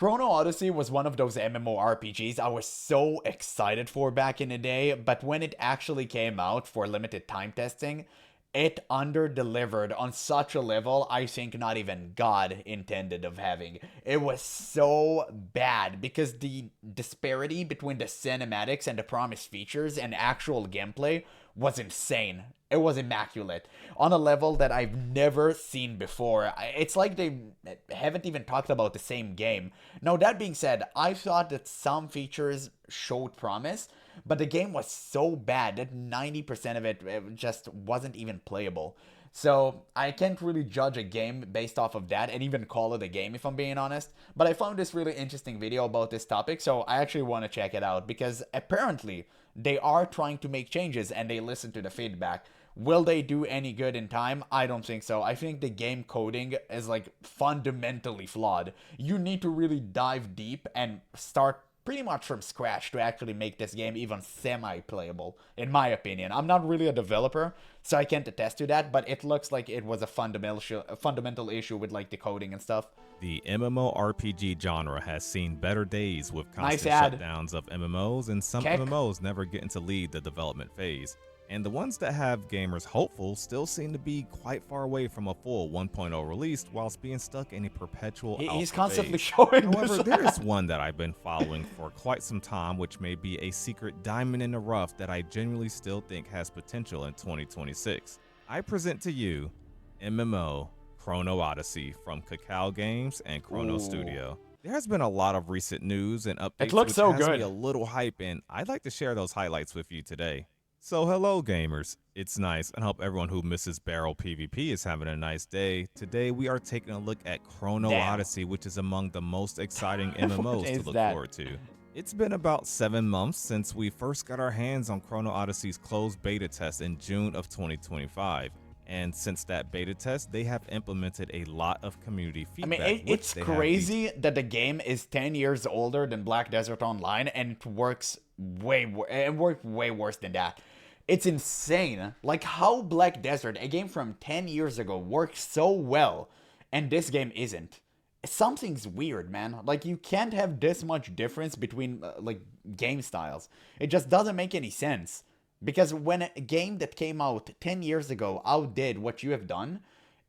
Chrono Odyssey was one of those MMORPGs I was so excited for back in the day, but when it actually came out for limited time testing, it under-delivered on such a level I think not even God intended of having. It was so bad because the disparity between the cinematics and the promised features and actual gameplay was insane. It was immaculate on a level that I've never seen before. It's like they haven't even talked about the same game. Now, that being said, I thought that some features showed promise, but the game was so bad that 90% of it just wasn't even playable. So I can't really judge a game based off of that and even call it a game if I'm being honest. But I found this really interesting video about this topic, so I actually want to check it out because apparently they are trying to make changes and they listen to the feedback. Will they do any good in time? I don't think so. I think the game coding is like fundamentally flawed. You need to really dive deep and start pretty much from scratch to actually make this game even semi-playable, in my opinion. I'm not really a developer, so I can't attest to that, but it looks like it was a fundamental issue with like the coding and stuff. The MMORPG genre has seen better days with constant Nice ad. shutdowns of MMOs, and some Keck. MMOs never getting to lead the development phase. And the ones that have gamers hopeful still seem to be quite far away from a full 1.0 release, whilst being stuck in a perpetual He's alpha constantly phase. showing However, this. there is one that I've been following for quite some time, which may be a secret diamond in the rough that I genuinely still think has potential in 2026. I present to you MMO Chrono Odyssey from Cacao Games and Chrono Ooh. Studio. There has been a lot of recent news and updates, looks which so has good. me a little hype, and I'd like to share those highlights with you today. So hello gamers, it's nice, and I hope everyone who misses barrel PvP is having a nice day. Today we are taking a look at Chrono Damn. Odyssey, which is among the most exciting MMOs to is look that? forward to. It's been about 7 months since we first got our hands on Chrono Odyssey's closed beta test in June of 2025. And since that beta test, they have implemented a lot of community I mean, feedback. it's crazy that the game is 10 years older than Black Desert Online, and it works way worse than that. It's insane. Like how Black Desert, a game from 10 years ago, works so well, and this game isn't. Something's weird, man. Like, you can't have this much difference between, like, game styles. It just doesn't make any sense. Because when a game that came out 10 years ago outdid what you have done,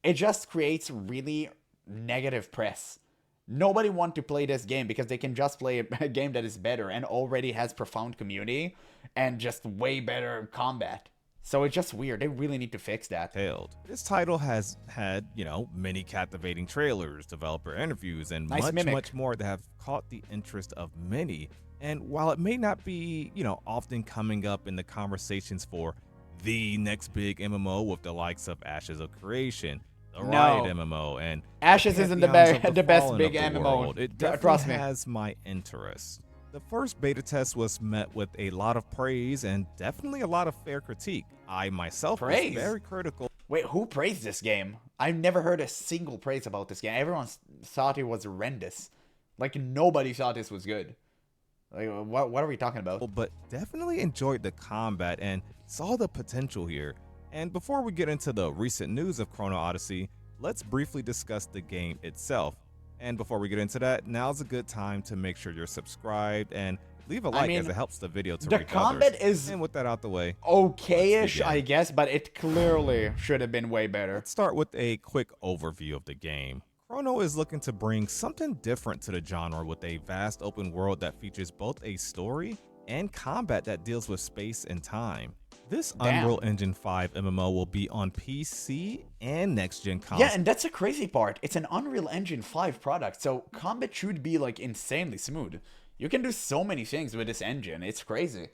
it just creates really negative press. Nobody wants to play this game because they can just play a game that is better and already has profound community and just way better combat. So it's just weird. They really need to fix that. This title has had, many captivating trailers, developer interviews, and Nice much, mimic. much more that have caught the interest of many. And while it may not be, often coming up in the conversations for the next big MMO with the likes of Ashes of Creation, the Riot MMO, and Ashes isn't the Pantheons of best Fallen big of the MMO. world, it Trust definitely me. has my interest. The first beta test was met with a lot of praise and definitely a lot of fair critique. I myself Praise? was very critical. Wait, who praised this game? I've never heard a single praise about this game. Everyone thought it was horrendous. Like, nobody thought this was good. Like, what are we talking about? But definitely enjoyed the combat and saw the potential here. And before we get into the recent news of Chrono Odyssey, let's briefly discuss the game itself. And before we get into that, now's a good time to make sure you're subscribed and leave a like as it helps the video to the reach combat others. is And with that out the way, okay-ish, begin. I guess, but it clearly should have been way better. let's start with a quick overview of the game. Chrono is looking to bring something different to the genre with a vast open world that features both a story and combat that deals with space and time. This Damn. Unreal Engine 5 MMO will be on PC and next-gen consoles. Yeah, and that's the crazy part. It's an Unreal Engine 5 product, so combat should be like insanely smooth. You can do so many things with this engine. It's crazy.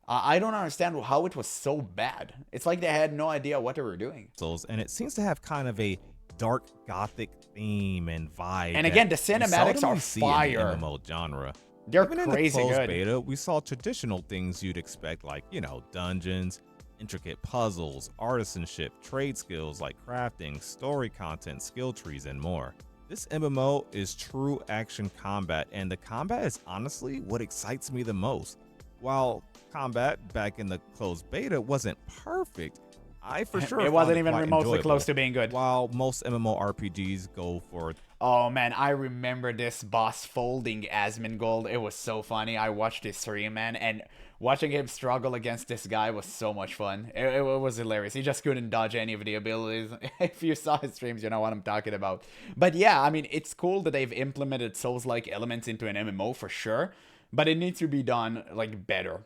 I don't understand how it was so bad. It's like they had no idea what they were doing. And it seems to have kind of a dark gothic theme and vibe. And again, the that you cinematics seldomly are see in the fire. MMO genre. They're Even in the crazy closed good. beta, we saw traditional things you'd expect, like, dungeons, intricate puzzles, artisanship, trade skills like crafting, story content, skill trees, and more. This MMO is true action combat, and the combat is honestly what excites me the most. While combat back in the closed beta wasn't perfect, I for sure It found wasn't it even quite remotely enjoyable. close to being good. While most MMORPGs go for Oh man, I remember this boss folding Asmongold. It was so funny. I watched his stream, man, and watching him struggle against this guy was so much fun. It was hilarious. He just couldn't dodge any of the abilities. If you saw his streams, you know what I'm talking about. But yeah, I mean, it's cool that they've implemented Souls-like elements into an MMO for sure, but it needs to be done like better.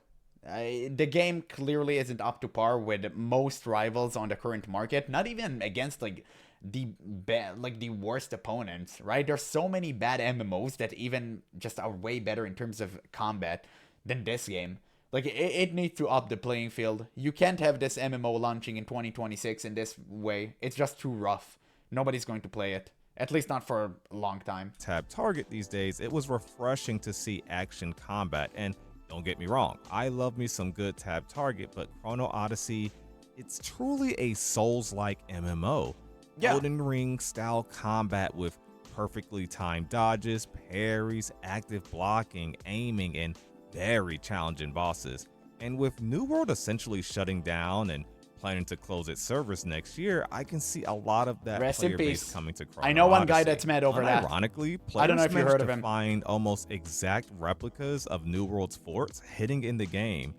The game clearly isn't up to par with most rivals on the current market, not even against like the worst opponents, right? There's so many bad MMOs that even just are way better in terms of combat than this game. Like it needs to up the playing field. You can't have this MMO launching in 2026 in this way. It's just too rough. Nobody's going to play it. At least not for a long time. tab target these days, it was refreshing to see action combat. And don't get me wrong, I love me some good tab target, but Chrono Odyssey, it's truly a Souls-like MMO. Yeah. Elden Ring style combat with perfectly timed dodges, parries, active blocking, aiming, and very challenging bosses. And with New World essentially shutting down and planning to close its servers next year, I can see a lot of that Rest in player base peace. coming to Chrono I know one Odyssey. guy that's mad over that. Ironically, I don't know players if you managed heard of to him. find almost exact replicas of New World's forts hidden in the game.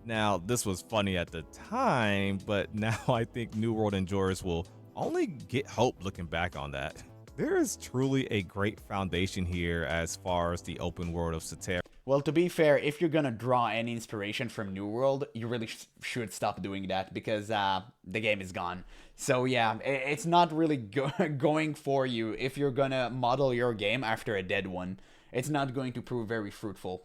Now, this was funny at the time, but now I think New World enjoyers will only get hope looking back on that. There is truly a great foundation here as far as the open world of Cetera. Well, to be fair, if you're gonna draw any inspiration from New World, you really should stop doing that because the game is gone. So yeah, it's not really going for you if you're gonna model your game after a dead one. It's not going to prove very fruitful.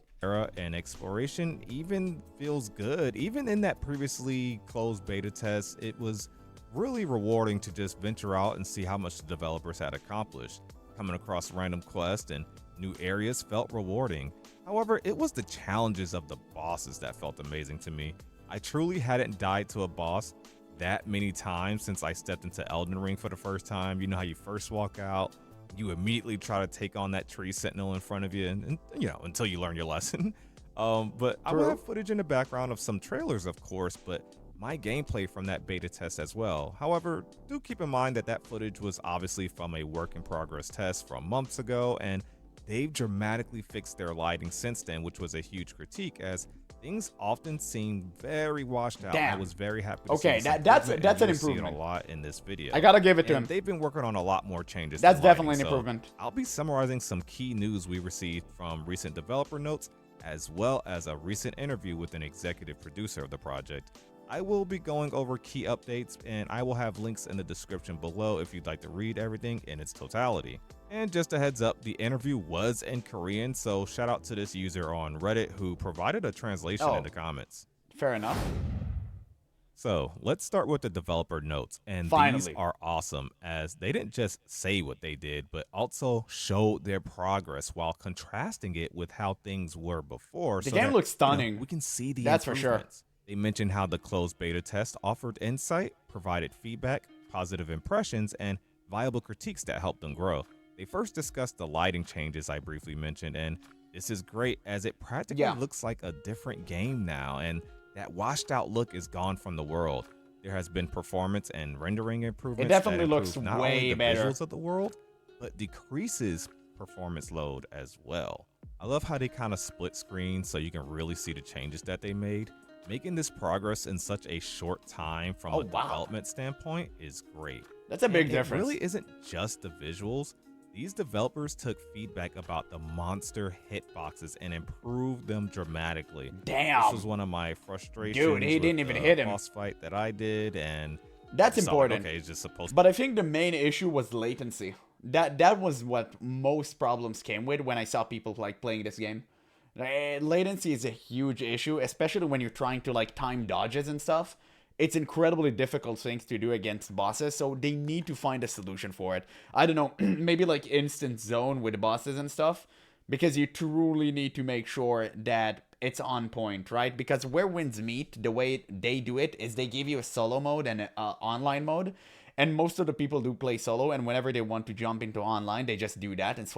And exploration even feels good. Even in that previously closed beta test, it was really rewarding to just venture out and see how much the developers had accomplished. Coming across random quests and new areas felt rewarding. However, it was the challenges of the bosses that felt amazing to me. I truly hadn't died to a boss that many times since I stepped into Elden Ring for the first time. You know how you first walk out, you immediately try to take on that tree sentinel in front of you, and you know, until you learn your lesson. But I will have footage in the background of some trailers, of course, but my gameplay from that beta test as well. However, do keep in mind that that footage was obviously from a work in progress test from months ago, and they've dramatically fixed their lighting since then, which was a huge critique as things often seem very washed out. Damn. I was very happy to Okay, see this that's improvement, an and you'll see it improvement. a lot in this video. I gotta give it to And him. they've been working on a lot more changes. That's to lighting, definitely an so improvement. I'll be summarizing some key news we received from recent developer notes, as well as a recent interview with an executive producer of the project. I will be going over key updates, and I will have links in the description below if you'd like to read everything in its totality. And just a heads up, the interview was in Korean, so shout out to this user on Reddit who provided a translation in the comments. Fair enough. So let's start with the developer notes, and Finally. these are awesome as they didn't just say what they did, but also showed their progress while contrasting it with how things were before. The game looks stunning. We can see the That's for sure. improvements. They mentioned how the closed beta test offered insight, provided feedback, positive impressions, and viable critiques that helped them grow. They first discussed the lighting changes I briefly mentioned, and this is great as it practically looks like a different game now, and that washed out look is gone from the world. There has been performance and rendering improvements. It definitely that looks improve not way only the better. visuals of the world, but decreases performance load as well. I love how they kind of split screens so you can really see the changes that they made. Making this progress in such a short time from a development standpoint is great. That's a big And difference. It really isn't just the visuals. These developers took feedback about the monster hitboxes and improved them dramatically. Damn. This was one of my frustrations. Dude, he with didn't even the hit him. boss fight that I did, and That's I saw, like, important. okay, it's just supposed to. But I think the main issue was latency. That was what most problems came with when I saw people like playing this game. Latency is a huge issue, especially when you're trying to like time dodges and stuff. It's incredibly difficult things to do against bosses, so they need to find a solution for it. I don't know, maybe like instant zone with bosses and stuff, because you truly need to make sure that it's on point, right? Because where wins meet, the way they do it is they give you a solo mode and an online mode, and most of the people do play solo, and whenever they want to jump into online, they just do that and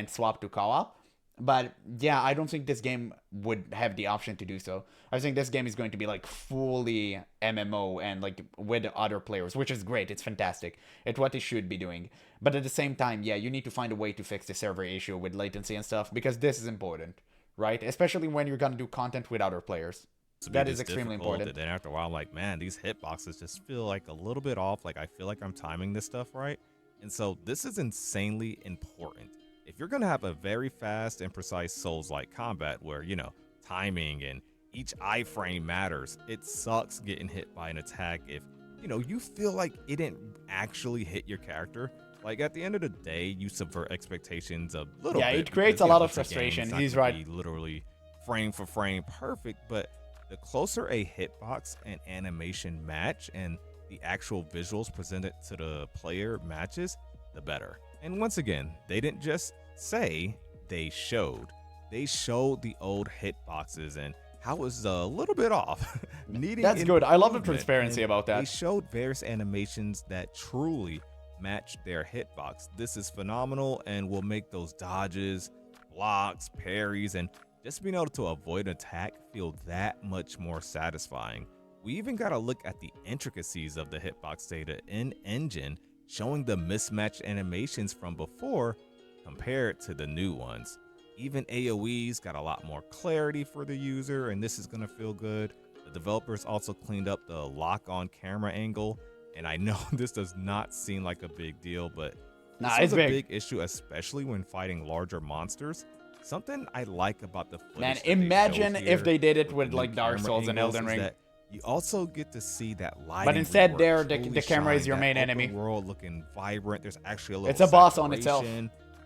swap to co-op. But yeah, I don't think this game would have the option to do so. I think this game is going to be like fully MMO and like with other players, which is great. It's fantastic. It's what it should be doing. But at the same time, yeah, you need to find a way to fix the server issue with latency and stuff because this is important, right? Especially when you're gonna do content with other players. That is extremely important. And then after a while, I'm like, man, these hitboxes just feel like a little bit off. Like I feel like I'm timing this stuff right. And so this is insanely important. If you're going to have a very fast and precise Souls-like combat where, you know, timing and each iframe matters, it sucks getting hit by an attack if, you know, you feel like it didn't actually hit your character. Like at the end of the day, you subvert expectations a little bit. Yeah, it creates a lot of frustration. He's right. Be literally frame for frame perfect, but the closer a hitbox and animation match and the actual visuals presented to the player matches, the better. And once again, they didn't just say, they showed. They showed the old hitboxes and how it was a little bit off. That's good. I love the transparency about that. They showed various animations that truly match their hitbox. This is phenomenal and will make those dodges, blocks, parries, and just being able to avoid an attack feel that much more satisfying. We even got to look at the intricacies of the hitbox data in engine, showing the mismatched animations from before compared to the new ones. Even AoEs got a lot more clarity for the user, and this is going to feel good. The developers also cleaned up the lock-on camera angle, and I know this does not seem like a big deal, but this is a big issue, especially when fighting larger monsters. Something I like about the footage, man, imagine if they did it with like Dark Souls and Elden Ring. You also get to see that lighting. But instead, there the camera is your main enemy. World looking vibrant. There's actually a little. It's a boss on itself.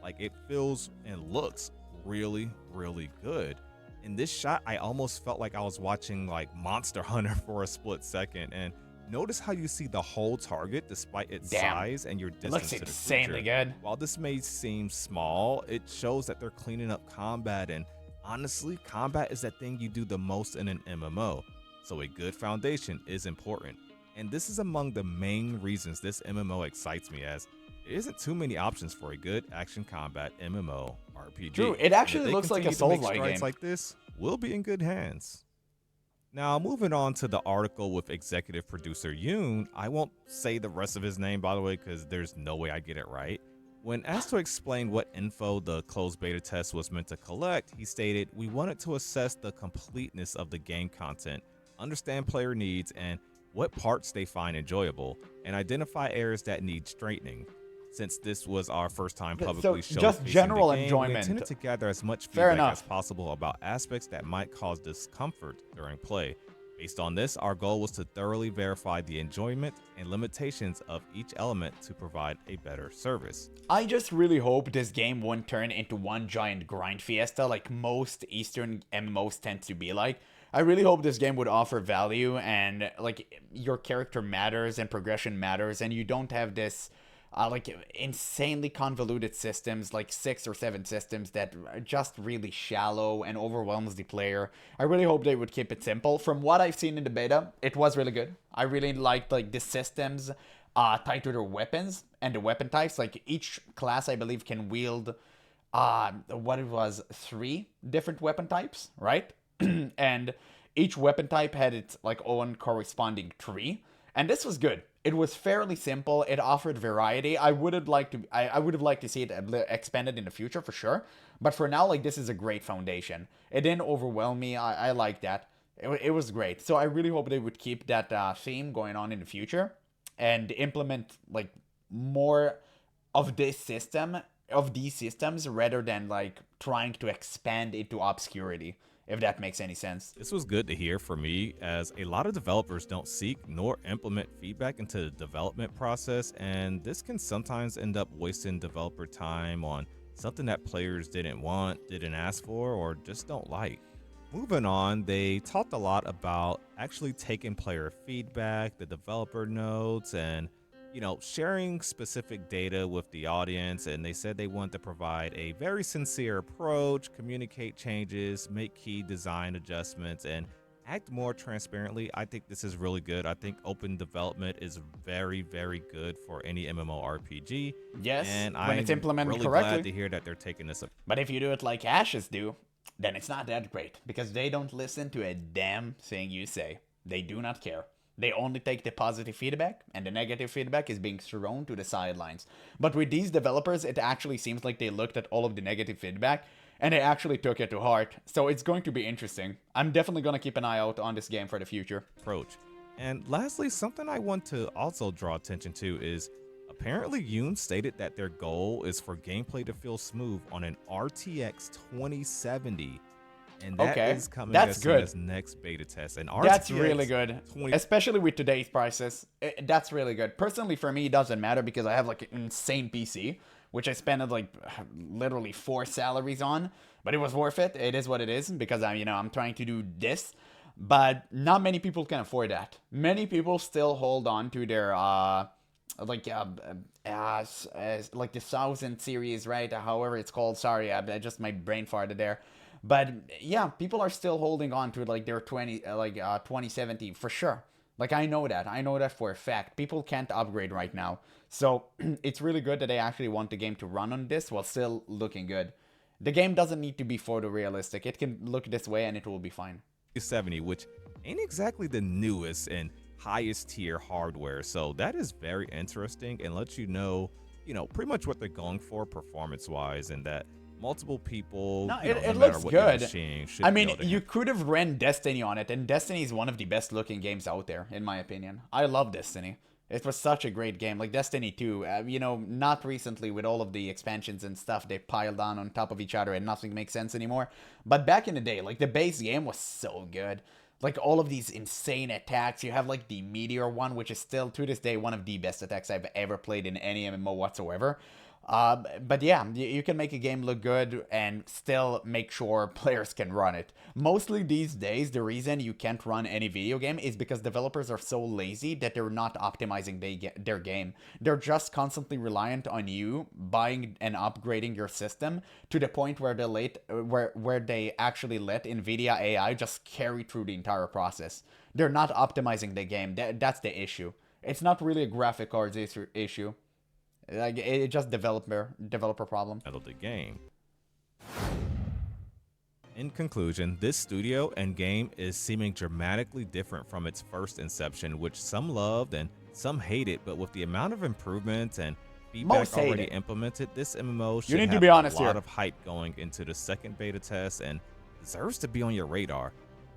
Like it feels and looks really, really good. In this shot, I almost felt like I was watching like Monster Hunter for a split second. And notice how you see the whole target despite its size and your distance. It looks insanely good. While this may seem small, it shows that they're cleaning up combat. And honestly, combat is that thing you do the most in an MMO. So a good foundation is important. And this is among the main reasons this MMO excites me, as there isn't too many options for a good action combat MMO RPG. True, it actually looks like a Souls-like game. Like this, we'll be in good hands. Now, moving on to the article with executive producer Yoon, I won't say the rest of his name, by the way, because there's no way I get it right. When asked to explain what info the closed beta test was meant to collect, he stated, "We wanted to assess the completeness of the game content, understand player needs and what parts they find enjoyable, and identify areas that need straightening. Since this was our first time publicly showcasing just general the game, enjoyment. we intended to gather as much feedback as possible about aspects that might cause discomfort during play. Based on this, our goal was to thoroughly verify the enjoyment and limitations of each element to provide a better service." I just really hope this game won't turn into one giant grind fiesta like most Eastern MMOs tend to be like. I really hope this game would offer value and like your character matters and progression matters, and you don't have this like insanely convoluted systems, like 6 or 7 systems that are just really shallow and overwhelms the player. I really hope they would keep it simple. From what I've seen in the beta, it was really good. I really liked like the systems tied to their weapons and the weapon types. Like each class, I believe, can wield 3 different weapon types, right? And each weapon type had its like own corresponding tree, and this was good. It was fairly simple. It offered variety. I would have liked to see it expanded in the future for sure, but for now, like, this is a great foundation. It didn't overwhelm me. I like that. It was great. So I really hope they would keep that theme going on in the future and implement like more of this system, of these systems, rather than like trying to expand into obscurity, if that makes any sense. This was good to hear for me, as a lot of developers don't seek nor implement feedback into the development process, and this can sometimes end up wasting developer time on something that players didn't want, didn't ask for, or just don't like. Moving on, they talked a lot about actually taking player feedback, the developer notes, and sharing specific data with the audience. And they said they want to provide a very sincere approach, communicate changes, make key design adjustments, and act more transparently. I think this is really good. I think open development is very, very good for any MMORPG. Yes, And when it's I'm implemented really glad correctly. to hear that they're taking this up. But if you do it like Ashes do, then it's not that great, because they don't listen to a damn thing you say. They do not care. They only take the positive feedback, and the negative feedback is being thrown to the sidelines. But with these developers, it actually seems like they looked at all of the negative feedback, and they actually took it to heart. So it's going to be interesting. I'm definitely going to keep an eye out on this game for the future. Approach. And lastly, something I want to also draw attention to is apparently Yoon stated that their goal is for gameplay to feel smooth on an RTX 2070. And that Okay, is coming that's as soon good. as next beta test. And That's RTX really good, 20 especially with today's prices. That's really good. Personally, for me, it doesn't matter because I have like an insane PC, which I spent like literally 4 salaries on, but it was worth it. It is what it is because I'm trying to do this, but not many people can afford that. Many people still hold on to their like like the 1000 series, right? However it's called. Sorry, I just my brain farted there. But yeah, people are still holding on to like their 2070 for sure. Like I know that. I know that for a fact. People can't upgrade right now. So it's really good that they actually want the game to run on this while still looking good. The game doesn't need to be photorealistic. It can look this way and it will be fine. 70, which ain't exactly the newest and highest tier hardware. So that is very interesting and lets you know, pretty much what they're going for performance wise, and that multiple people, No, no it matter looks what your good. machine should I be mean, able to you could have ran Destiny on it, and Destiny is one of the best looking games out there, in my opinion. I love Destiny. It was such a great game. Like Destiny 2, not recently with all of the expansions and stuff they piled on top of each other and nothing makes sense anymore. But back in the day, like the base game was so good. Like all of these insane attacks. You have like the Meteor one, which is still to this day one of the best attacks I've ever played in any MMO whatsoever. But yeah, you can make a game look good and still make sure players can run it. Mostly these days, the reason you can't run any video game is because developers are so lazy that they're not optimizing their game. They're just constantly reliant on you buying and upgrading your system to the point where they actually let NVIDIA AI just carry through the entire process. They're not optimizing the game. That's the issue. It's not really a graphic cards issue. Like it's just developer problem. handle the game. In conclusion, this studio and game is seeming dramatically different from its first inception, which some loved and some hated, but with the amount of improvements and feedback Most hate already it. implemented, this MMO should You need to have be honest a lot here. of hype going into the second beta test and deserves to be on your radar.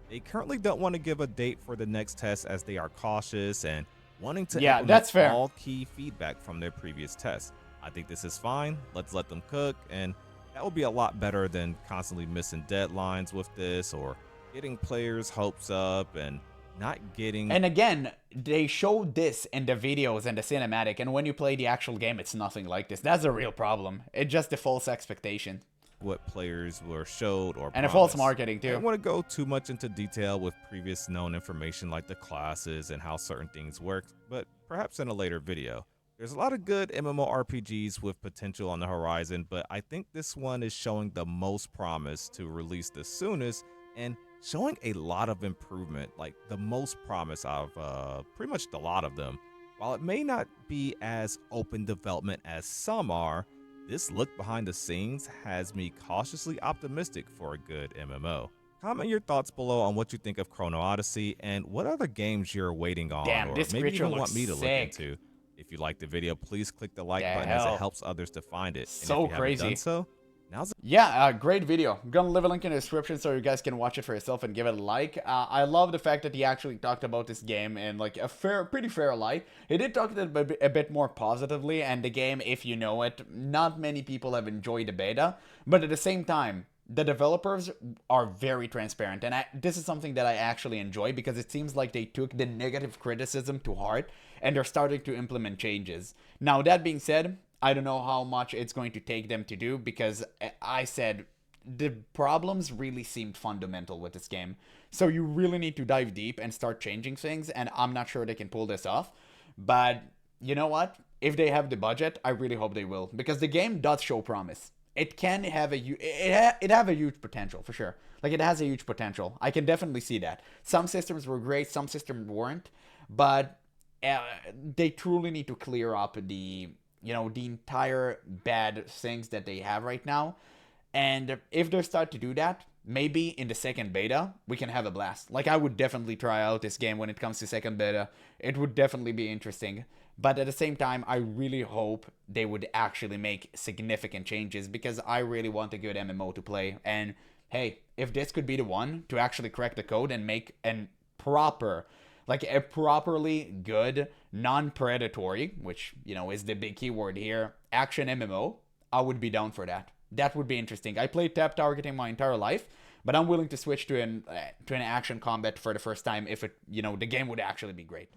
They currently don't want to give a date for the next test as they are cautious and wanting to Yeah, implement that's fair. all key feedback from their previous tests. I think this is fine. Let's let them cook, and that will be a lot better than constantly missing deadlines with this or getting players' hopes up and not getting And again, they showed this in the videos and the cinematic, and when you play the actual game, it's nothing like this. That's a real problem. It's just a false expectation. what players were showed or And a false promised. marketing I don't too. want to go too much into detail with previous known information like the classes and how certain things work, but perhaps in a later video. There's a lot of good MMORPGs with potential on the horizon, but I think this one is showing the most promise to release the soonest and showing a lot of improvement, like the most promise out of pretty much a lot of them. While it may not be as open development as some are, this look behind the scenes has me cautiously optimistic for a good MMO. Comment your thoughts below on what you think of Chrono Odyssey and what other games you're waiting on, Damn, or this maybe creature even want looks me to look sick. into. If you liked the video, please click the like The button as hell? it helps others to find it. So and if you crazy. haven't done so, now's the Yeah, great video. I'm gonna leave a link in the description so you guys can watch it for yourself and give it a like. I love the fact that he actually talked about this game in like a pretty fair light. He did talk about it a bit more positively, and the game, if you know it, not many people have enjoyed the beta, but at the same time, the developers are very transparent, and this is something that I actually enjoy because it seems like they took the negative criticism to heart and they're starting to implement changes. Now, that being said, I don't know how much it's going to take them to do because I said the problems really seemed fundamental with this game. So you really need to dive deep and start changing things, and I'm not sure they can pull this off. But you know what? If they have the budget, I really hope they will because the game does show promise. it can have it have a huge potential for sure. Like it has a huge potential. I can definitely see that. Some systems were great, some systems weren't, but they truly need to clear up the the entire bad things that they have right now. And if they start to do that, maybe in the second beta, we can have a blast. Like, I would definitely try out this game when it comes to second beta. It would definitely be interesting. But at the same time, I really hope they would actually make significant changes because I really want a good MMO to play. And hey, if this could be the one to actually crack the code and make an proper, like a properly good, non-predatory, which, is the big keyword here, action MMO, I would be down for that. That would be interesting. I played tap targeting my entire life, but I'm willing to switch to an action combat for the first time if the game would actually be great.